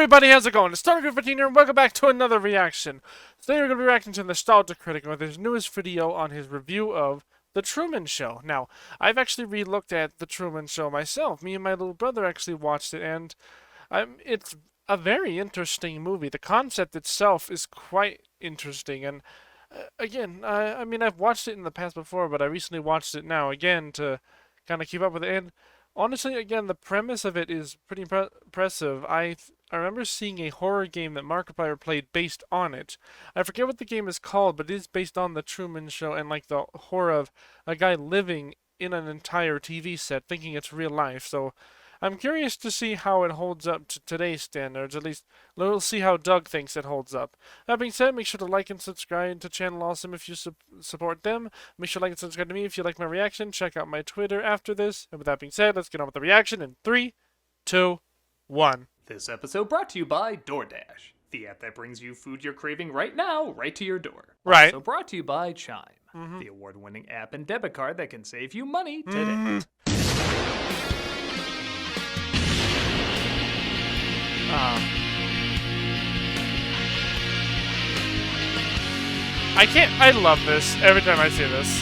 everybody, how's it going? It's StormeDegree 15 here, and welcome back to another reaction. Today we're going to be reacting to Nostalgia Critic with his newest video on his review of The Truman Show. Now, I've actually re-looked at The Truman Show myself. Me and my little brother actually watched it, and it's a very interesting movie. The concept itself is quite interesting, and again, I mean, I've watched it in the past before, but I recently watched it now again to kind of keep up with it, and honestly, again, the premise of it is pretty impressive. I remember seeing a horror game that Markiplier played based on it. I forget what the game is called, but it is based on the Truman Show and like the horror of a guy living in an entire TV set, thinking it's real life. So I'm curious to see how it holds up to today's standards. At least we'll see how Doug thinks it holds up. That being said, make sure to like and subscribe to Channel Awesome if you support them. Make sure to like and subscribe to me if you like my reaction. Check out my Twitter after this. And with that being said, let's get on with the reaction in 3, 2, 1. This episode brought to you by DoorDash, the app that brings you food you're craving right now, right to your door. Right. Also brought to you by Chime, the award-winning app and debit card that can save you money today. I love this every time I see this.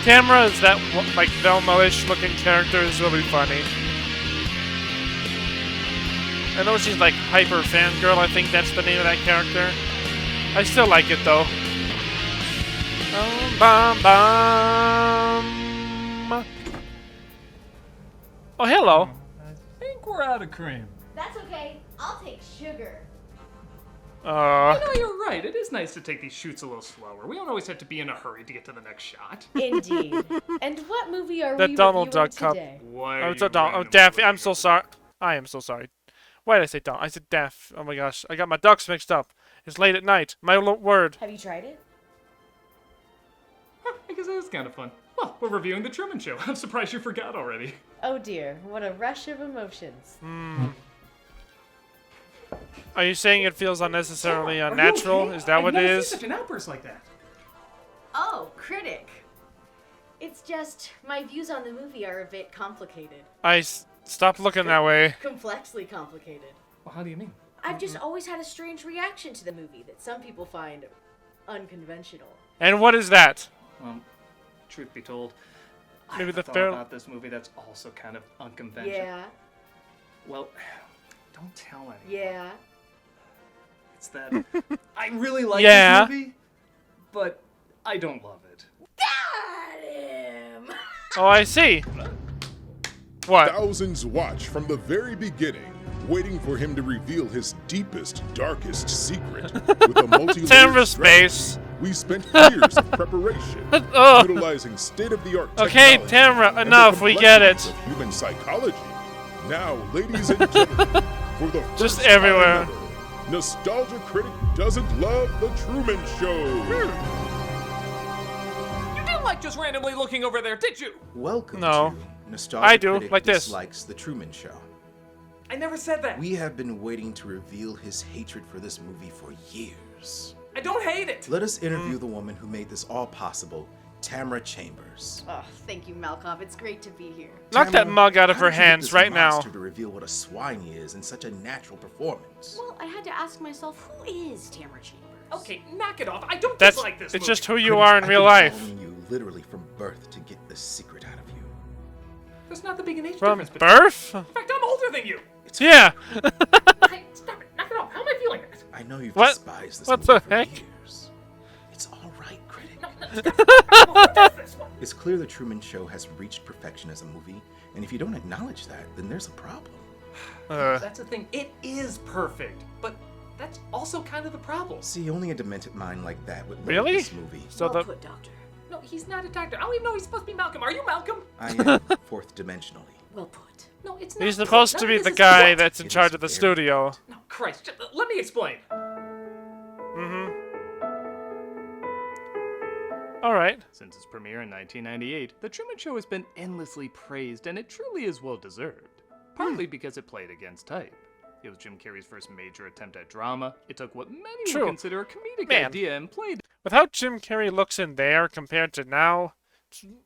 Tamara is that, like, Velma-ish looking character is really funny. I know she's like hyper fangirl, I think that's the name of that character. I still like it though. Oh, hello. I think we're out of cream. That's okay. I'll take sugar. You know, you're right. It is nice to take these shoots a little slower. We don't always have to be in a hurry to get to the next shot. Indeed. And what movie are The we Donald reviewing Duck Cup. today? Why Oh, are it's you a Donald. Oh, randomly Daffy. looking I'm so at sorry. I am so sorry. Why did I say Donald? I said Daff. Oh my gosh. I got my ducks mixed up. It's late at night. My word. Have you tried it? Huh, I guess that was kind of fun. Well, we're reviewing The Truman Show. I'm surprised you forgot already. Oh dear, what a rush of emotions. Are you saying it feels unnecessarily unnatural? Okay? Is that what it I've never is? seen such an outburst like that. Oh, Critic. It's just, my views on the movie are a bit complicated. Stop looking that way. Complexly complicated. Well, how do you mean? I've just always had a strange reaction to the movie that some people find unconventional. And what is that? Well, truth be told, Maybe I've the thought about this movie that's also kind of unconventional. Yeah, Well, don't tell anyone. yeah. It's that I really like Yeah. this movie, but I don't love it. Got him! Oh, I see. What? Thousands watch from the very beginning, waiting for him to reveal his deepest, darkest secret. With a multi-layered Tamara's strategy, face. we spent years of preparation, Ugh. utilizing state-of-the-art Okay, technology Tamara, and the enough, we get it. complexities of human psychology. Now, ladies and gentlemen, for the Just first time everywhere. ever, Nostalgia Critic doesn't love The Truman Show. You didn't like just randomly looking over there, did you? Welcome No. to Nostalgia I do, Critic like this. Dislikes The Truman Show. I never said that. We have been waiting to reveal his hatred for this movie for years. I don't hate it. Let us interview the woman who made this all possible, Tamara Chambers. Oh, thank you, Malcolm. It's great to be here. Knock that Tamara, mug out of how her did you get hands this right now. monster to reveal what a swine he is in such a natural performance? Well, I had to ask myself, who is Tamara Chambers? Okay, knock it off. I don't That's dislike this it's movie. just who you Critics, are in I've real been life. following you literally from birth to get the secret out of you. There's not the big an age From difference between birth? In fact, I'm older than you. Yeah. Hey, stop it. Knock it off. How am I feeling this? I know you've What? despised this What movie the for heck? years. It's all right, critic. What is this one? It's clear The Truman Show has reached perfection as a movie, and if you don't acknowledge that, then there's a problem. That's the thing. It is perfect, but that's also kind of the problem. See, only a demented mind like that would look Really? at this movie. So Well the put, Doctor. No, he's not a doctor. I don't even know he's supposed to be Malcolm. Are you Malcolm? I am fourth dimensionally. Well put. No, it's not. he's supposed None to of be this the is guy what? that's in It charge is of the very studio. No, Christ. Let me explain. All right. Since its premiere in 1998, The Truman Show has been endlessly praised, and it truly is well deserved. Partly because it played against type. It was Jim Carrey's first major attempt at drama. It took what many True. would consider a comedic Man. idea and played With how Jim Carrey looks in there compared to now,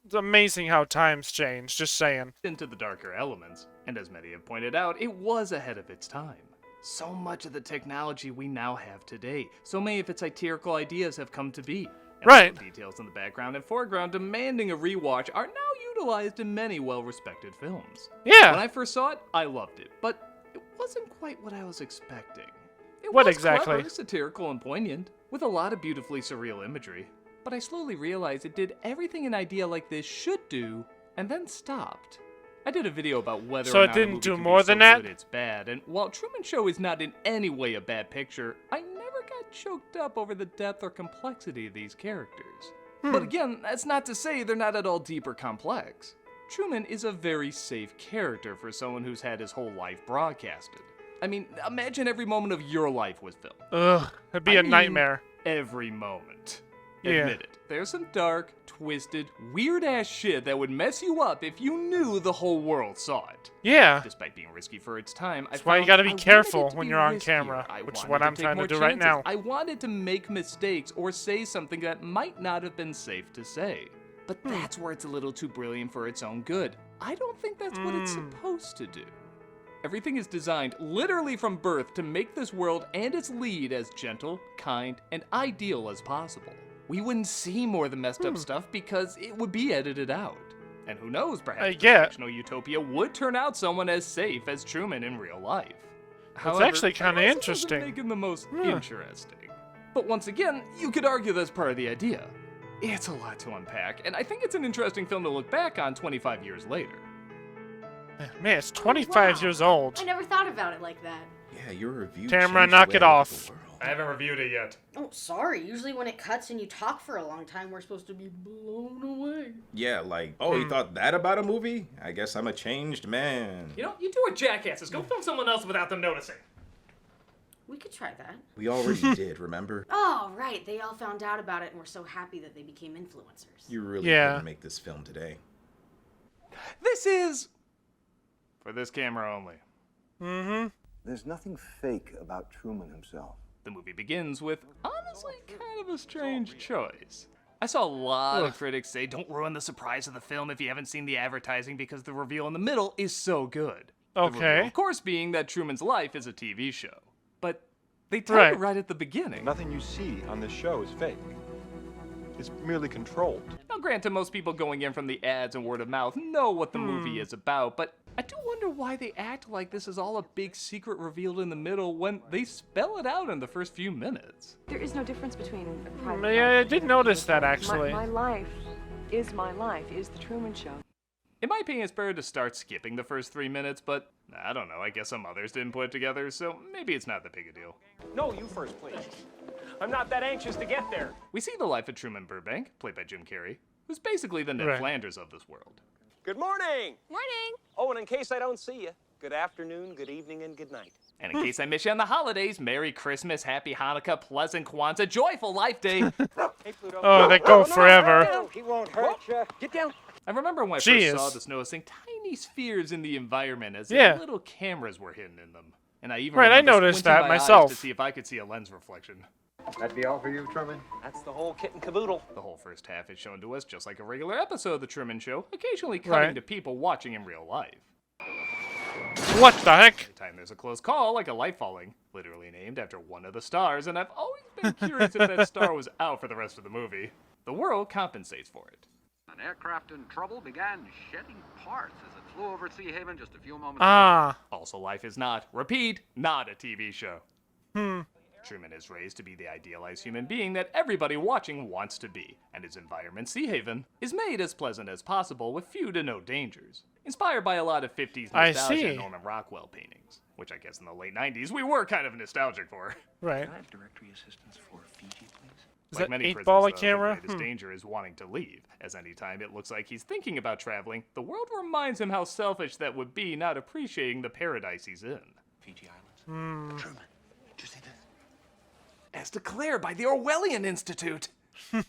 It's amazing how times change, just saying. into the darker elements, and as many have pointed out, it was ahead of its time. So much of the technology we now have today, so many of its satirical ideas have come to be. And Right. the details in the background and foreground demanding a rewatch are now utilized in many well-respected films. Yeah. When I first saw it, I loved it, but it wasn't quite what I was expecting. It What was exactly? clever, satirical, and poignant, with a lot of beautifully surreal imagery. But I slowly realized it did everything an idea like this should do, and then stopped. I did a video about whether So or it not didn't a movie do can more be than so that? good it's bad, and while Truman Show is not in any way a bad picture, I never got choked up over the depth or complexity of these characters. But again, that's not to say they're not at all deep or complex. Truman is a very safe character for someone who's had his whole life broadcasted. I mean, imagine every moment of your life was filmed. Ugh, it'd be I a mean, nightmare. Every moment. Yeah. Admit it. There's some dark, twisted, weird-ass shit that would mess you up if you knew the whole world saw it. Yeah. Despite being risky for its time, That's why you gotta be careful when you're on camera, I which is wanted what to I'm take trying to more do right chances. now. I wanted to make mistakes or say something that might not have been safe to say. But that's where it's a little too brilliant for its own good. I don't think that's what it's supposed to do. Everything is designed literally from birth to make this world and its lead as gentle, kind, and ideal as possible. We wouldn't see more of the messed up stuff because it would be edited out. And who knows, perhaps this yeah. fictional utopia would turn out someone as safe as Truman in real life. However, actually kinda that also interesting. doesn't make it the most interesting. But once again, you could argue that's part of the idea. It's a lot to unpack, and I think it's an interesting film to look back on 25 years later. Man, it's 25 Wow. years old. I never thought about it like that. Yeah, your review. Tamara, changed the knock way it I look at off. the world. I haven't reviewed it yet. Oh, sorry. Usually when it cuts and you talk for a long time, we're supposed to be blown away. Yeah, like, oh, you thought that about a movie? I guess I'm a changed man. You know, you two are jackasses. Go film someone else without them noticing. We could try that. We already did, remember? Oh, right. They all found out about it and were so happy that they became influencers. You really Yeah. couldn't make this film today. This is for this camera only. Mm-hmm. There's nothing fake about Truman himself. The movie begins with, honestly, kind of a strange choice. I saw a lot of critics say, don't ruin the surprise of the film if you haven't seen the advertising because the reveal in the middle is so good. The Okay. reveal, of course, being that Truman's life is a TV show. But they tell you right at the beginning. Nothing you see on this show is fake. It's merely controlled. Now, granted, most people going in from the ads and word of mouth know what the movie is about, but I do wonder why they act like this is all a big secret revealed in the middle when they spell it out in the first few minutes. There is no difference between a private Yeah, I life did and notice a that, public. actually. My life is the Truman Show. In my opinion, it's better to start skipping the first 3 minutes, but I don't know, I guess some others didn't put it together, so maybe it's not that big a deal. No, you first, please. I'm not that anxious to get there. We see the life of Truman Burbank, played by Jim Carrey, who's basically the Ned Right. Flanders of this world. Good morning. Morning. Oh, and in case I don't see you, good afternoon, good evening, and good night. And in case I miss you on the holidays, Merry Christmas, Happy Hanukkah, Pleasant Kwanzaa, Joyful Life Day. Hey, Pluto. Oh, they go no, forever. No, he won't hurt you. Get down. I remember when I Jeez. first saw this, noticing tiny spheres in the environment as Yeah. if little cameras were hidden in them. And I even Right, I remember noticed squinting that my eyes myself. to see if I could see a lens reflection. That'd be all for you, Truman? That's the whole kit and caboodle. The whole first half is shown to us just like a regular episode of The Truman Show, occasionally cutting Right. to people watching in real life. What the heck? Every time there's a close call, like a light falling, literally named after one of the stars, and I've always been curious if that star was out for the rest of the movie. The world compensates for it. An aircraft in trouble began shedding parts as it flew over Sea Haven just a few moments Ah. Also, life is not, repeat, not a TV show. Truman is raised to be the idealized human being that everybody watching wants to be, and his environment, Sea Haven, is made as pleasant as possible with few to no dangers. Inspired by a lot of 50s I nostalgia see. and Norman Rockwell paintings, which I guess in the late 90s we were kind of nostalgic for. Right. Can I have directory assistance for Fiji, please? Is Like that many 8-ball prisons, though, camera? the greatest danger is wanting to leave, as any time it looks like he's thinking about traveling, the world reminds him how selfish that would be not appreciating the paradise he's in. Fiji Islands. Truman, did you see this? As declared by the Orwellian Institute. The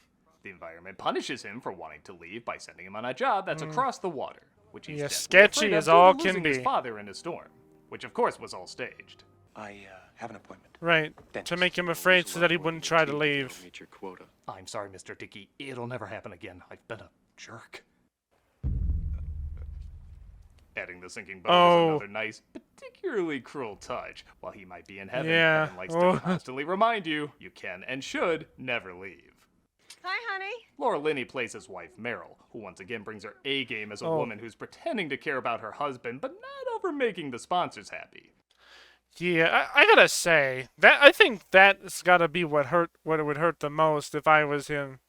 environment punishes him for wanting to leave by sending him on a job that's across the water, which he's Yeah, desperately sketchy afraid of as due to all can losing his be. father in a storm, which of course was all staged. I have an appointment. Right. To make him afraid so that he wouldn't try to leave. Meet your quota. I'm sorry, Mr. Dickey, it'll never happen again. I've been a jerk. Adding the sinking boat is another nice, particularly cruel touch. While he might be in heaven, Yeah. heaven likes to constantly remind you can and should never leave. Hi, honey. Laura Linney plays his wife, Meryl, who once again brings her A game as a woman who's pretending to care about her husband, but not over making the sponsors happy. Yeah, I gotta say that I think that's gotta be what it would hurt the most if I was him.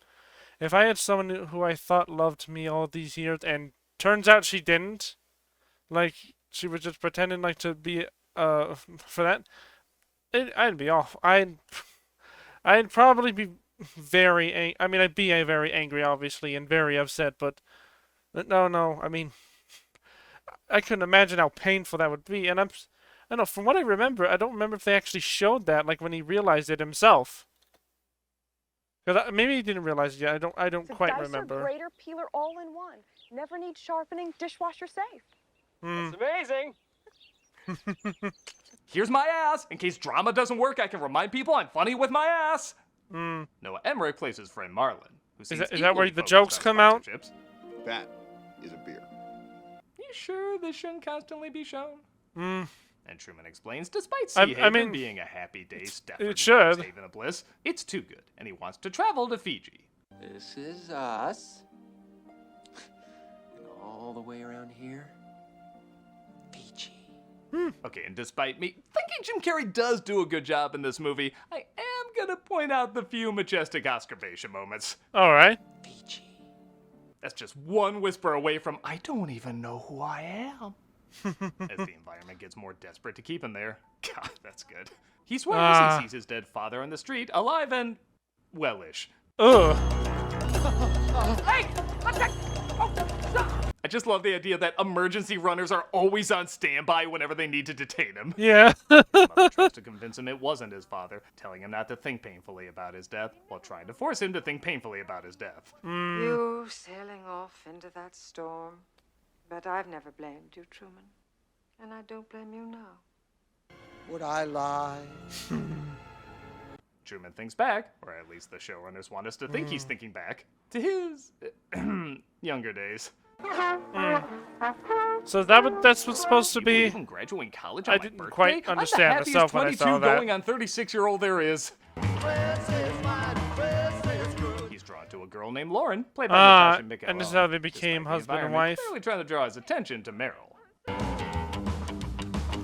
If I had someone who I thought loved me all these years and turns out she didn't, like she was just pretending like to be for that, I'd be off. I'd probably be very I mean I'd be very angry obviously and very upset, but no, I mean I couldn't imagine how painful that would be, and I don't know, from what I remember, I don't remember if they actually showed that, like when he realized it himself. Because maybe he didn't realize it yet. I don't quite remember. Dicer, grater, peeler, all in one. Never need sharpening. Dishwasher safe. It's amazing. Here's my ass. In case drama doesn't work, I can remind people I'm funny with my ass. Noah Emmerich plays his friend Marlon, who seems Is that where equally the focused jokes on come out? sponsorships. That is a beer. You sure this shouldn't constantly be shown? And Truman explains, despite I Sea Haven mean, being a happy day, Stepford it should. Haven of bliss, it's too good, and he wants to travel to Fiji. This is us. And all the way around here, Fiji. Okay, and despite me thinking Jim Carrey does do a good job in this movie, I am gonna point out the few majestic Oscar-vation moments. All right. Fiji. That's just one whisper away from, I don't even know who I am. As the environment gets more desperate to keep him there. God, that's good. He swears he sees his dead father on the street, alive and well-ish. Ugh. Hey! I just love the idea that emergency runners are always on standby whenever they need to detain him. Yeah. Mother tries to convince him it wasn't his father, telling him not to think painfully about his death, while trying to force him to think painfully about his death. You sailing off into that storm. But I've never blamed you, Truman. And I don't blame you now. Would I lie? Truman thinks back, or at least the showrunners want us to think he's thinking back, to his younger days. So that's what's supposed to be. Even graduating college on I my didn't birthday? quite understand I'm the myself happiest when I 22 saw that. going on 36-year-old there is. He's drawn to a girl named Lauren, played by Natasha Michelle. And this is how they became despite the husband and environment wife. Clearly trying to draw his attention to Meryl.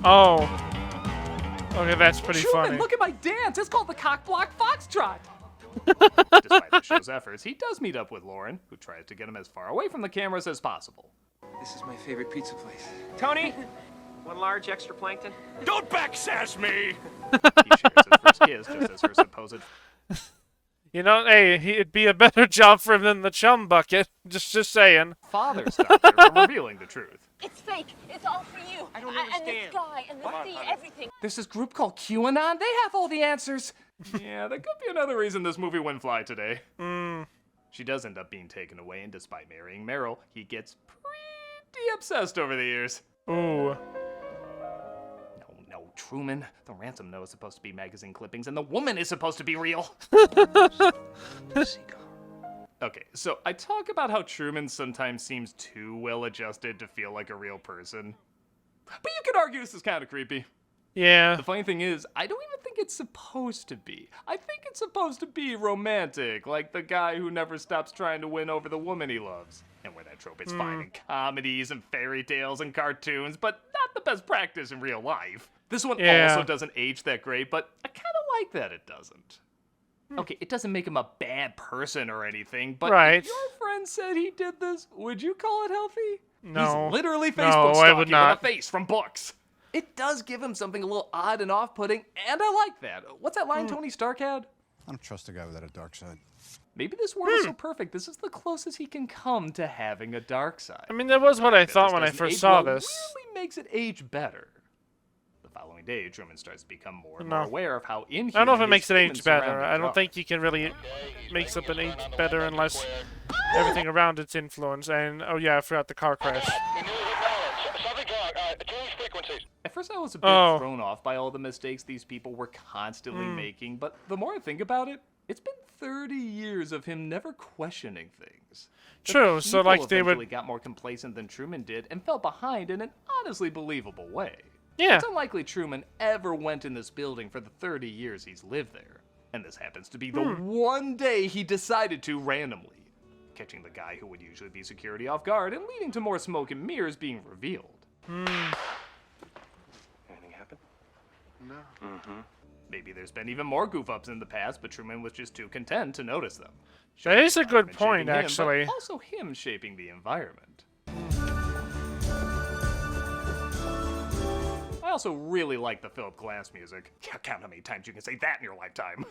Oh. Okay, that's pretty Truman, funny. look at my dance! It's called the Cock Block Foxtrot! Despite the show's efforts, he does meet up with Lauren, who tries to get him as far away from the cameras as possible. This is my favorite pizza place. Tony, one large extra plankton. Don't backsash me! He shares his first kiss just as her supposed... You know, hey, it'd be a better job for him than the chum bucket. Just saying. Father stops her from revealing the truth. It's fake. It's all for you. I don't And the understand. sky and the sea, everything. There's this group called QAnon. They have all the answers. Yeah, that could be another reason this movie wouldn't fly today. She does end up being taken away, and despite marrying Meryl, he gets pretty obsessed over the years. Ooh. No, Truman. The ransom note is supposed to be magazine clippings, and the woman is supposed to be real. Okay, so I talk about how Truman sometimes seems too well-adjusted to feel like a real person. But you could argue this is kind of creepy. Yeah. The funny thing is, I don't even think it's supposed to be. I think it's supposed to be romantic, like the guy who never stops trying to win over the woman he loves. And where that trope is fine in comedies and fairy tales and cartoons, but not the best practice in real life. This one also doesn't age that great, but I kind of like that it doesn't. Okay, it doesn't make him a bad person or anything, but if your friend said he did this, would you call it healthy? No. He's literally No, Facebook I stalking would with not. a face from books. It does give him something a little odd and off-putting, and I like that. What's that line Tony Stark had? I don't trust a guy without a dark side. Maybe this world is so perfect, this is the closest he can come to having a dark side. I mean, that was what I thought when I first saw this. Really makes it age better. The following day, Truman starts to become more and more aware of how inhuman I don't know if it his makes it human age better. surroundings I don't are. think you can really make something age better unless everything around it's influence. And, oh yeah, I forgot the car crash. At first I was a bit thrown off by all the mistakes these people were constantly making, but the more I think about it, it's been 30 years of him never questioning things. The True, so, people like, they would- eventually got more complacent than Truman did and fell behind in an honestly believable way. Yeah. It's unlikely Truman ever went in this building for the 30 years he's lived there. And this happens to be the one day he decided to randomly, catching the guy who would usually be security off guard and leading to more smoke and mirrors being revealed. Anything happen? No. Maybe there's been even more goof-ups in the past, but Truman was just too content to notice them. That is a good Environment point, shaping him, actually. but also him shaping the environment. I also really like the Philip Glass music. Count how many times you can say that in your lifetime.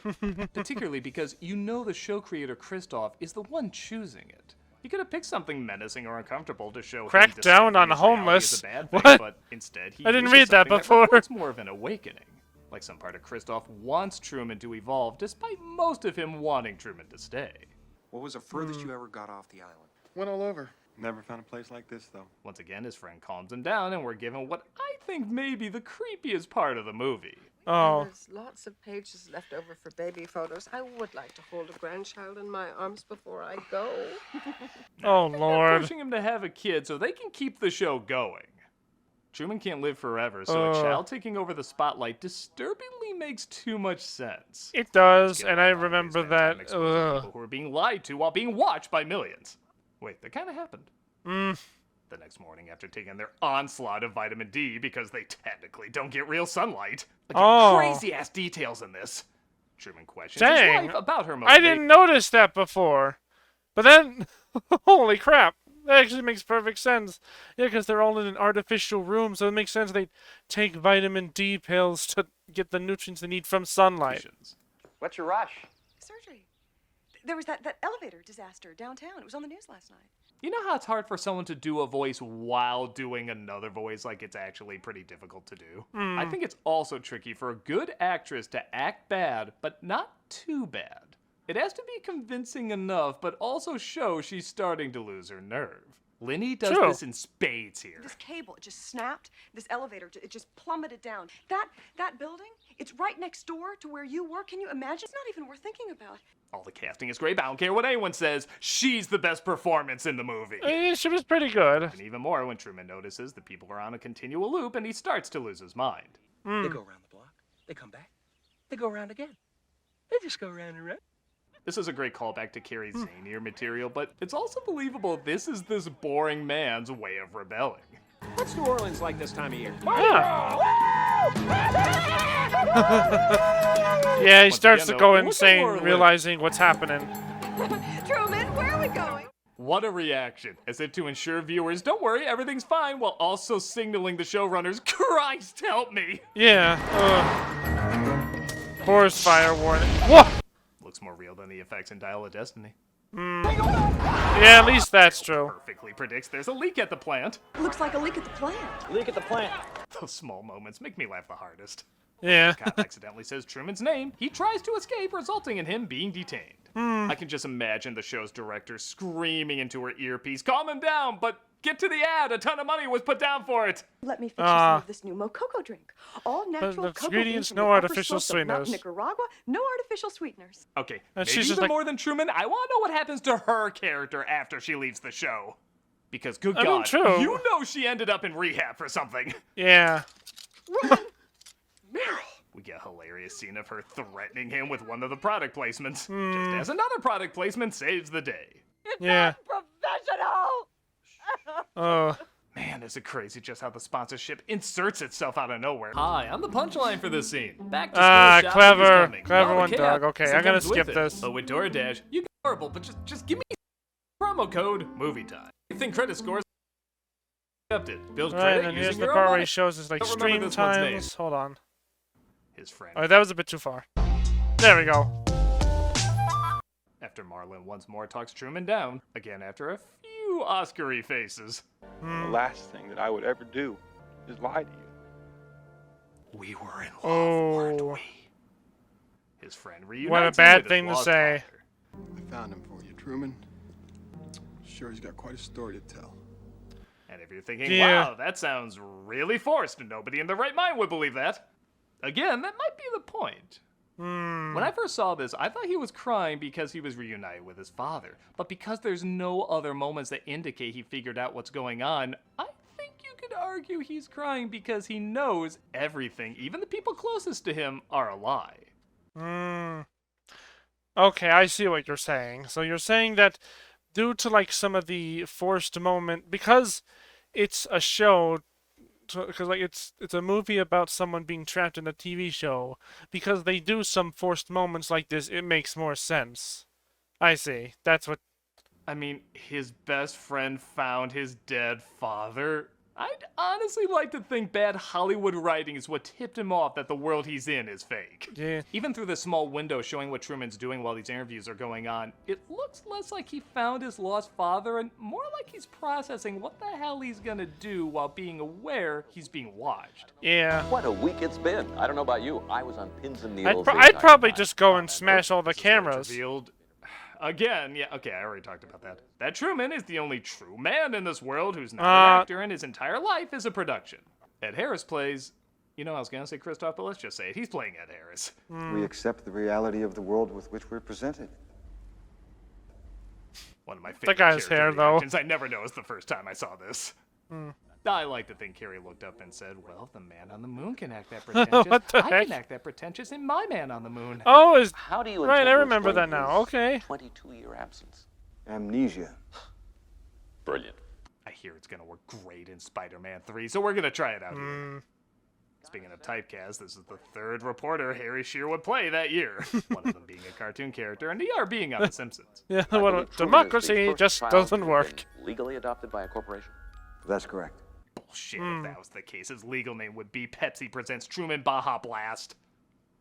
Particularly because you know the show creator Christoph is the one choosing it. He could have picked something menacing or uncomfortable to show Crack him down on discovering reality homeless. is a bad thing, What? but instead he I didn't uses read that something before. reflects more of an awakening. Like some part of Christoph wants Truman to evolve, despite most of him wanting Truman to stay. What was the furthest you ever got off the island? Went all over. Never found a place like this, though. Once again, his friend calms him down, and we're given what I think may be the creepiest part of the movie. Oh. There's lots of pages left over for baby photos. I would like to hold a grandchild in my arms before I go. Oh, They're Lord. pushing him to have a kid so they can keep the show going. Truman can't live forever, so a child taking over the spotlight disturbingly makes too much sense. It does, Get and a I lot of remember these bad that. times exposing people who are being lied to while being watched by millions. Wait, that kind of happened. The next morning, after taking their onslaught of vitamin D because they technically don't get real sunlight. Again, crazy-ass details in this. Truman questions Dang. his wife about her I motivation. didn't notice that before. But then, holy crap. That actually makes perfect sense. Yeah, because they're all in an artificial room, so it makes sense they take vitamin D pills to get the nutrients they need from sunlight. What's your rush? Surgery. There was that elevator disaster downtown. It was on the news last night. You know how it's hard for someone to do a voice while doing another voice? Like, it's actually pretty difficult to do. I think it's also tricky for a good actress to act bad, but not too bad. It has to be convincing enough, but also show she's starting to lose her nerve. Linny does this in spades here. This cable, it just snapped. This elevator, it just plummeted down. That building, it's right next door to where you work. Can you imagine? It's not even worth thinking about. All the casting is great, but I don't care what anyone says. She's the best performance in the movie. She was pretty good. And even more when Truman notices the people are on a continual loop and he starts to lose his mind. They go around the block. They come back. They go around again. They just go around and around. This is a great callback to Carrie's zanier material, but it's also believable this is this boring man's way of rebelling. What's New Orleans like this time of year? Yeah, he Once starts again, to go though, look at insane, Laura Lynn. realizing what's happening. Truman, where are we going? What a reaction, as if to ensure viewers, don't worry, everything's fine, while also signaling the showrunners, Christ help me! Yeah. Forest fire warning. Whoa! Looks more real than the effects in Dial of Destiny. Yeah, at least that's true. Perfectly predicts there's a leak at the plant. Looks like a leak at the plant. Leak at the plant. Those small moments make me laugh the hardest. Yeah. Cop accidentally says Truman's name. He tries to escape, resulting in him being detained. I can just imagine the show's director screaming into her earpiece, calm him down, but get to the ad. A ton of money was put down for it. Let me fix you some of this new mococo drink. All natural the cocoa ingredients, beans from no the upper artificial slopes of Mount sweeteners. Nicaragua, no artificial sweeteners. Okay, And maybe she's just even like- more than Truman, I want to know what happens to her character after she leaves the show. Because, good I mean, God, true. you know she ended up in rehab for something. Yeah. We get a hilarious scene of her threatening him with one of the product placements. Just as another product placement saves the day. Yeah. Professional! Man, is it crazy just how the sponsorship inserts itself out of nowhere. Hi, I'm the punchline for this scene. Back to Ah, store clever. shopping is coming. Clever All one, the Doug. chaos Okay, that I'm gonna comes with skip it. this. But with DoorDash, you get horrible, but just give me promo code movie time. I think credit scores accepted. Build Right, credit and using here's the your part own where money. he shows his like Don't remember stream this one's name. times. Hold on. His friend. Alright, that was a bit too far. There we go. After Marlon once more talks Truman down, again after a few Oscar-y faces. The last thing that I would ever do is lie to you. We were in love, weren't Oh. we? His friend reunites What a him bad with his thing to lost say. father. I found him for you, Truman. Sure, he's got quite a story to tell. And if you're thinking, Yeah. wow, that sounds really forced, and nobody in their right mind would believe that. Again, that might be the point. When I first saw this, I thought he was crying because he was reunited with his father. But because there's no other moments that indicate he figured out what's going on, I think you could argue he's crying because he knows everything, even the people closest to him, are a lie. Okay, I see what you're saying. So you're saying that due to like some of the forced moment, because it's a show, because like it's a movie about someone being trapped in a TV show, because they do some forced moments like this, it makes more sense. I see. That's what. I mean, his best friend found his dead father. I'd honestly like to think bad Hollywood writing is what tipped him off that the world he's in is fake. Yeah. Even through the small window showing what Truman's doing while these interviews are going on, it looks less like he found his lost father and more like he's processing what the hell he's gonna do while being aware he's being watched. Yeah. What a week it's been. I don't know about you. I was on pins and needles. I'd probably just go and smash all the cameras. Revealed. Again, yeah, okay, I already talked about that. That Truman is the only true man in this world who's not an actor, and his entire life is a production. Ed Harris plays... You know, I was gonna say Christoph, but let's just say it. He's playing Ed Harris. We accept the reality of the world with which we're presented. One of my favorite guy's hair, though. reactions I never noticed the first time I saw this. I like to think Carrie looked up and said, well, if the man on the moon can act that pretentious, What the I heck? can act that pretentious in my man on the moon. Oh, is How do you right? intend I to remember that explain now. his Okay. 22-year absence. Amnesia. Brilliant. I hear it's gonna work great in Spider-Man 3, so we're gonna try it out here. Speaking of typecast, this is the third reporter Harry Shearer would play that year. One of them being a cartoon character, and the other being on The Simpsons. Yeah, I well, believe Truman is the democracy first just child doesn't to have work. been legally adopted by a corporation. That's correct. Bullshit, if that was the case, his legal name would be Pepsi Presents Truman Baja Blast.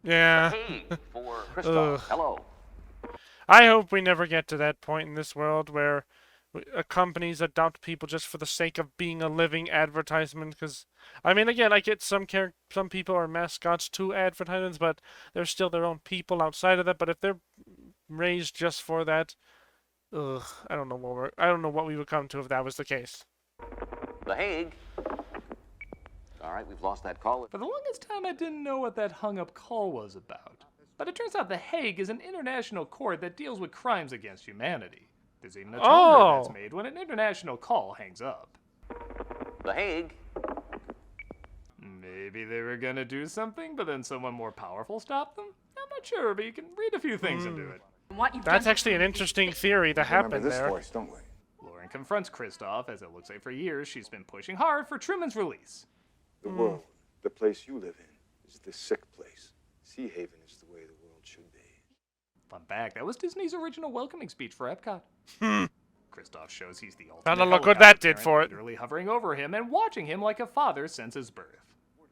Yeah. Hey, for Christoph. Hello. I hope we never get to that point in this world where companies adopt people just for the sake of being a living advertisement. Because, I mean, again, I get some people are mascots to advertisements, but they're still their own people outside of that. But if they're raised just for that, I don't know what we would come to if that was the case. The Hague. All right, we've lost that call. For the longest time, I didn't know what that hung-up call was about. But it turns out The Hague is an international court that deals with crimes against humanity. There's even a tone that's made when an international call hangs up. The Hague. Maybe they were gonna do something, but then someone more powerful stopped them? I'm not sure, but you can read a few things into it. That's actually an interesting theory that happened this there. voice, don't we? Lauren confronts Christoph, as it looks like for years she's been pushing hard for Truman's release. The world, the place you live in, is the sick place. Sea Haven is the way the world should be. Fun fact, that was Disney's original welcoming speech for Epcot. Christoph shows he's the ultimate Gotta look what that did helicopter for parent, it. literally hovering over him and watching him like a father since his birth.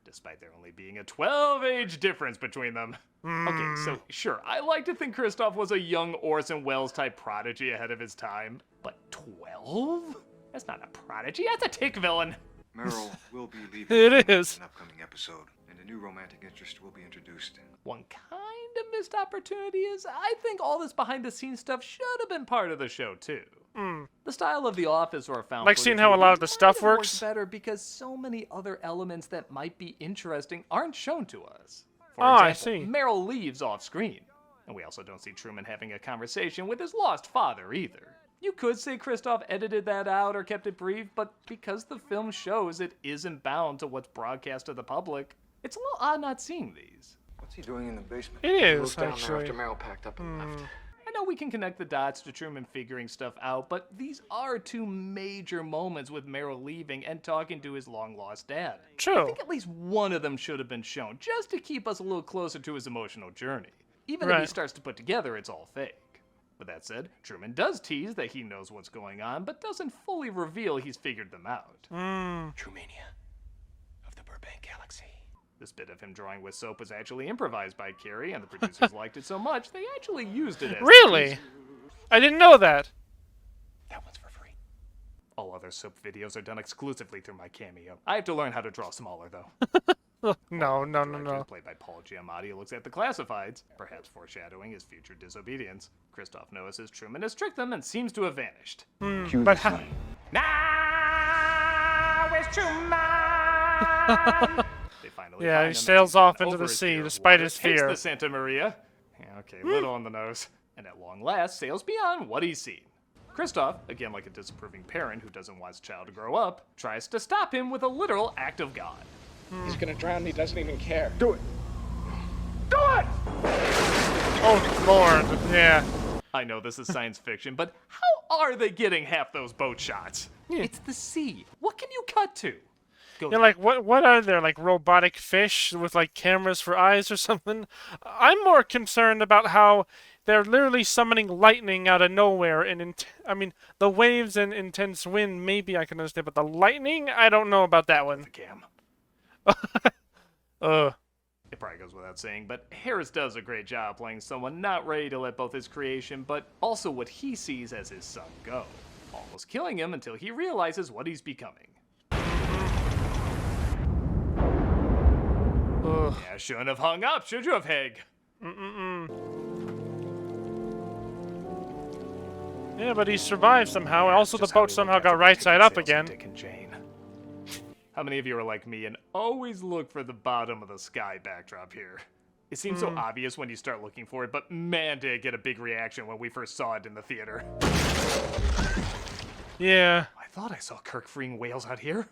Despite there only being a 12-age difference between them. Okay, so sure, I like to think Christoph was a young Orson Welles-type prodigy ahead of his time, but 12? That's not a prodigy, that's a tick villain. Meryl will be leaving It is. an upcoming episode, and a new romantic interest will be introduced. One kind of missed opportunity is I think all this behind-the-scenes stuff should have been part of the show, too. The style of The Office or found Like seeing how a lot of the stuff works? better because so many other elements that might be interesting aren't shown to us. For I example, see. Meryl leaves off screen, and we also don't see Truman having a conversation with his lost father either. You could say Christoph edited that out or kept it brief, but because the film shows it isn't bound to what's broadcast to the public, it's a little odd not seeing these. What's he doing in the basement? It is, Moved down there actually. after Meryl packed up and left. I know we can connect the dots to Truman figuring stuff out, but these are two major moments with Meryl leaving and talking to his long-lost dad. True. I think at least one of them should have been shown, just to keep us a little closer to his emotional journey. Even if he starts to put together it's all fake. With that said, Truman does tease that he knows what's going on, but doesn't fully reveal he's figured them out. Trumania of the Burbank Galaxy. This bit of him drawing with soap was actually improvised by Carrie, and the producers liked it so much they actually used it as Really? I didn't know that. That one's for free. All other soap videos are done exclusively through my cameo. I have to learn how to draw smaller, though. No. Played by Paul Giamatti, who looks at the classifieds, perhaps foreshadowing his future disobedience. Christoph notices Truman has tricked them and seems to have vanished. But how? Now it's Truman! They finally Yeah, find he him, sails he's gotten off into over the his sea fear of despite water, his takes fear. the Santa Maria. Yeah, okay, little on the nose. And at long last, sails beyond what he's seen. Kristoff, again like a disapproving parent who doesn't want his child to grow up, tries to stop him with a literal act of God. He's gonna drown and he doesn't even care. Do it. Do it! Oh, Lord. Yeah. I know this is science fiction, but how are they getting half those boat shots? It's the sea. What can you cut to? Yeah, like, what are there? Like, robotic fish with, like, cameras for eyes or something? I'm more concerned about how they're literally summoning lightning out of nowhere. And, I mean, the waves and intense wind, maybe I can understand, but the lightning? I don't know about that one. The cam. It probably goes without saying, but Harris does a great job playing someone not ready to let both his creation, but also what he sees as his son go. Almost killing him until he realizes what he's becoming. Yeah, shouldn't have hung up, should you have, Haig? Yeah, but he survived somehow. Also, the boat somehow got right side up again. Dick and Jane. How many of you are like me and always look for the bottom of the sky backdrop here? It seems so obvious when you start looking for it, but man, did it get a big reaction when we first saw it in the theater. Yeah. I thought I saw Kirk freeing whales out here.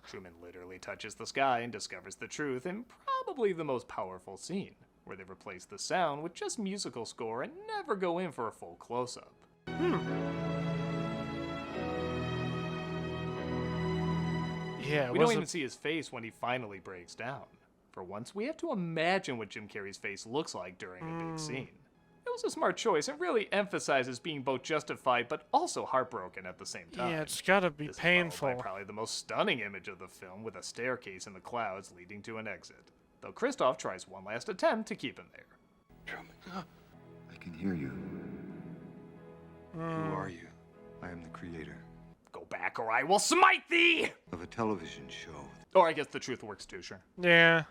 Truman literally touches the sky and discovers the truth in probably the most powerful scene, where they replace the sound with just musical score and never go in for a full close-up. Yeah, we don't even see his face when he finally breaks down. For once, we have to imagine what Jim Carrey's face looks like during a big scene. It was a smart choice and really emphasizes being both justified but also heartbroken at the same time. Yeah, it's gotta be This is painful. followed by probably the most stunning image of the film, with a staircase in the clouds leading to an exit. Though Kristoff tries one last attempt to keep him there. Truman, I can hear you. Who are you? I am the creator Go back or I will smite thee! of a television show. Or I guess the truth works too, sure. Yeah.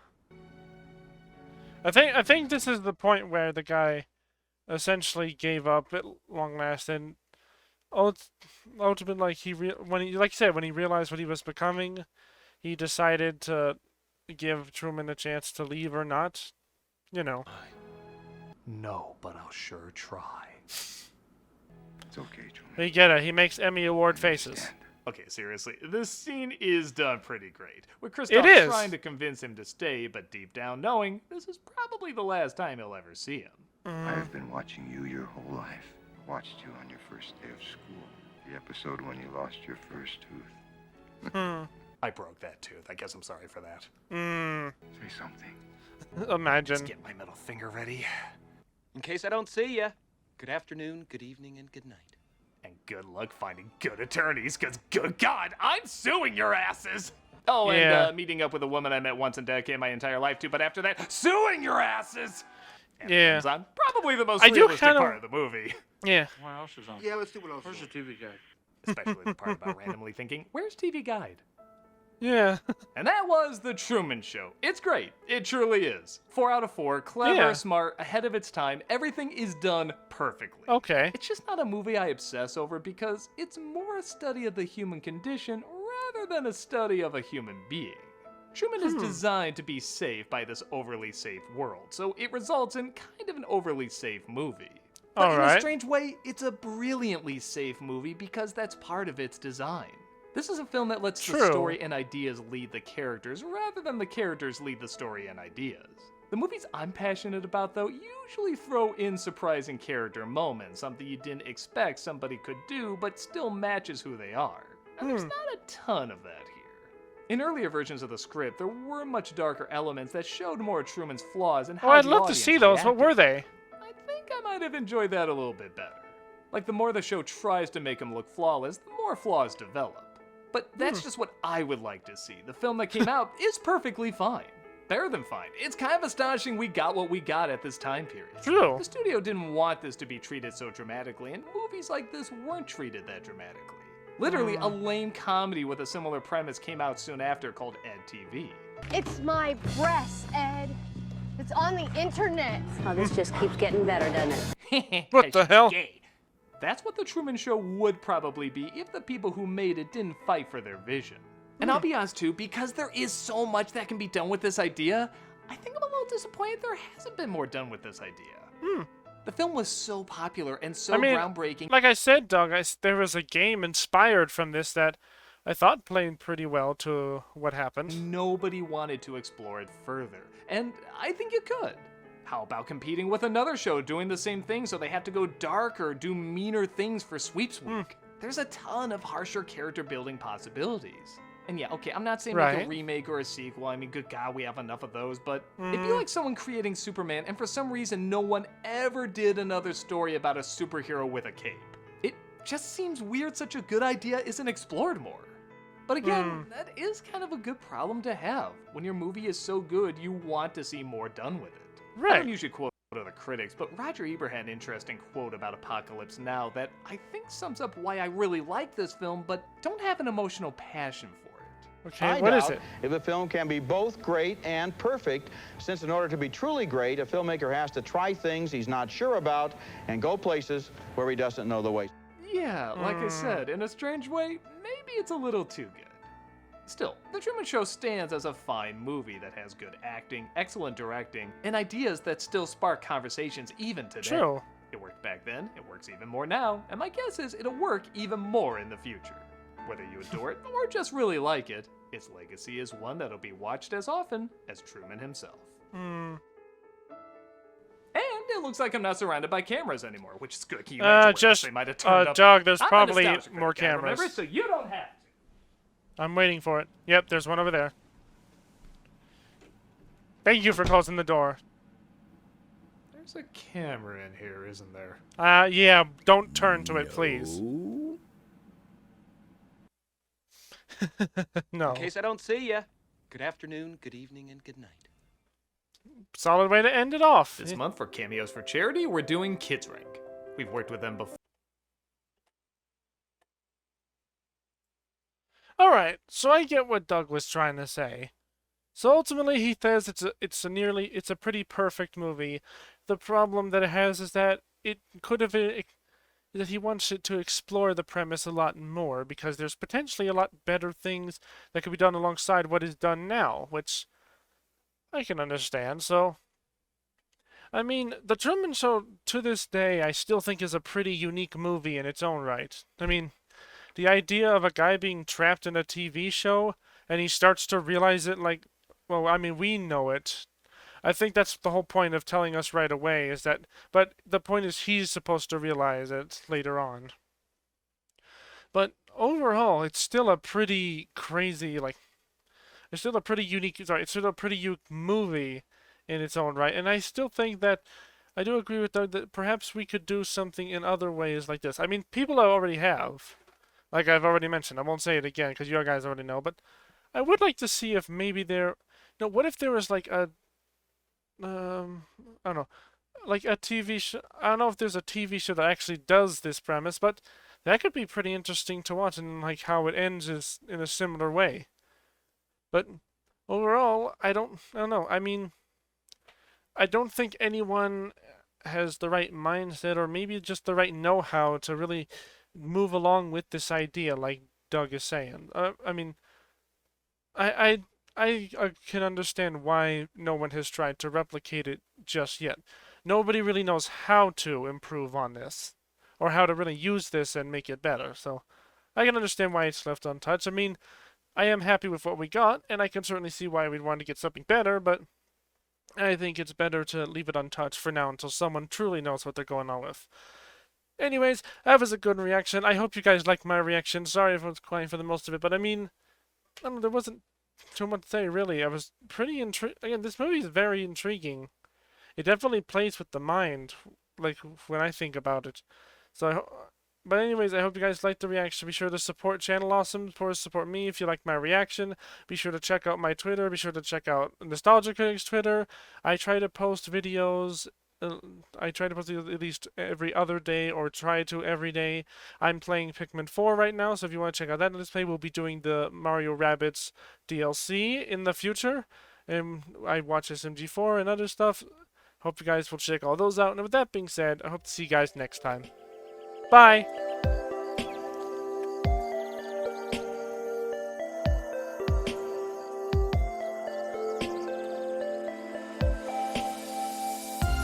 I think this is the point where the guy essentially gave up at long last, and ultimately, like when you said, when he realized what he was becoming, he decided to give Truman a chance to leave or not. You know. No, but I'll sure try. It's okay, Truman. You get it. He makes Emmy Award faces. Okay, seriously, this scene is done pretty great. With It Kristoff is. trying to convince him to stay, but deep down knowing this is probably the last time he'll ever see him. I have been watching you your whole life. Watched you on your first day of school. The episode when you lost your first tooth. I broke that tooth. I guess I'm sorry for that. Say something. Imagine. Just get my middle finger ready. In case I don't see ya, good afternoon, good evening, and good night. And good luck finding good attorneys, because good God, I'm suing your asses! Oh, Yeah. and meeting up with a woman I met once and dedicated my entire life to, but after that, suing your asses! And Yeah. ends on probably the most I do realistic kinda- part of the movie. Yeah. What else is on? Yeah, let's do what else. Where's the TV guide? Especially the part about randomly thinking, where's TV Guide? Yeah. And that was The Truman Show. It's great. It truly is. 4 out of 4. Clever, Yeah. smart, ahead of its time. Everything is done perfectly. Okay. It's just not a movie I obsess over because it's more a study of the human condition rather than a study of a human being. Truman is designed to be safe by this overly safe world, so it results in kind of an overly safe movie. But in a Alright. strange way, it's a brilliantly safe movie because that's part of its design. This is a film that lets the True. story and ideas lead the characters rather than the characters lead the story and ideas. The movies I'm passionate about, though, usually throw in surprising character moments, something you didn't expect somebody could do, but still matches who they are. And there's not a ton of that here. In earlier versions of the script, there were much darker elements that showed more of Truman's flaws and how Oh, I'd the love to audience see those. What reacted. were they? I think I might have enjoyed that a little bit better. Like, the more the show tries to make him look flawless, the more flaws develop. But that's just what I would like to see. The film that came out is perfectly fine. Better than fine. It's kind of astonishing we got what we got at this time period. True. The studio didn't want this to be treated so dramatically, and movies like this weren't treated that dramatically. Literally, a lame comedy with a similar premise came out soon after called Ed TV. It's my breast, Ed. It's on the internet. Oh, this just keeps getting better, doesn't it? What the hell? Gay. That's what The Truman Show would probably be if the people who made it didn't fight for their vision. And I'll be honest too, because there is so much that can be done with this idea, I think I'm a little disappointed there hasn't been more done with this idea. The film was so popular and so groundbreaking. Like I said, Doug, there was a game inspired from this that I thought played pretty well to what happened. Nobody wanted to explore it further, and I think you could. How about competing with another show doing the same thing so they have to go darker, do meaner things for Sweeps Week? There's a ton of harsher character building possibilities. And yeah, okay, I'm not saying like a remake or a sequel. I mean, good God, we have enough of those. But it'd be like someone creating Superman, and for some reason, no one ever did another story about a superhero with a cape. It just seems weird such a good idea isn't explored more. But again, that is kind of a good problem to have. When your movie is so good, you want to see more done with it. I don't usually quote other critics, but Roger Ebert had an interesting quote about Apocalypse Now that I think sums up why I really like this film, but don't have an emotional passion for it. Okay, what is it? If a film can be both great and perfect, since in order to be truly great, a filmmaker has to try things he's not sure about and go places where he doesn't know the way. Yeah, like I said, in a strange way, maybe it's a little too good. Still, The Truman Show stands as a fine movie that has good acting, excellent directing, and ideas that still spark conversations even today. True. It worked back then, it works even more now, and my guess is it'll work even more in the future. Whether you adore it or just really like it, its legacy is one that'll be watched as often as Truman himself. And it looks like I'm not surrounded by cameras anymore, which is good. Can you imagine what else they might have turned up? Doug, there's I'm a probably nostalgic more critic, cameras. Remember, so you don't have to. I'm waiting for it. Yep, there's one over there. Thank you for closing the door. There's a camera in here, isn't there? Yeah, don't turn to it, please. No. In case I don't see you, good afternoon, good evening, and good night. Solid way to end it off. This month for Cameos for Charity, we're doing Kids Rank. We've worked with them before. Alright, so I get what Doug was trying to say. So ultimately he says it's a pretty perfect movie. The problem that it has is that it could have that he wants it to explore the premise a lot more, because there's potentially a lot better things that could be done alongside what is done now, which I can understand. So, I mean, The Truman Show, to this day, I still think is a pretty unique movie in its own right. I mean, the idea of a guy being trapped in a TV show, and he starts to realize it, like, well, I mean, we know it. I think that's the whole point of telling us right away, is that, but the point is he's supposed to realize it later on. But overall, it's still a pretty crazy, like, it's still a pretty unique movie in its own right. And I still think that, I do agree with Doug that perhaps we could do something in other ways like this. I mean, people already have, like I've already mentioned. I won't say it again because you guys already know, but I would like to see if maybe what if there was like a, I don't know, like a TV show. I don't know if there's a TV show that actually does this premise, but that could be pretty interesting to watch, and like how it ends is in a similar way. But overall, I don't know. I mean, I don't think anyone has the right mindset, or maybe just the right know-how to really move along with this idea, like Doug is saying. I mean, I can understand why no one has tried to replicate it just yet. Nobody really knows how to improve on this, or how to really use this and make it better. So I can understand why it's left untouched. I mean, I am happy with what we got, and I can certainly see why we'd want to get something better, but I think it's better to leave it untouched for now until someone truly knows what they're going on with. Anyways, that was a good reaction. I hope you guys liked my reaction. Sorry if I was quiet for the most of it, but I mean, I don't know, there wasn't too much to say, really. I was pretty intrigued. Again, this movie is very intriguing. It definitely plays with the mind, like, when I think about it. So, but anyways, I hope you guys liked the reaction. Be sure to support Channel Awesome. Of course, support me if you like my reaction. Be sure to check out my Twitter. Be sure to check out Nostalgia Critic's Twitter. I try to post videos. I try to post at least every other day, or try to every day. I'm playing Pikmin 4 right now, so if you want to check out that Let's Play, we'll be doing the Mario Rabbids DLC in the future. And I watch SMG4 and other stuff. Hope you guys will check all those out. And with that being said, I hope to see you guys next time. Bye!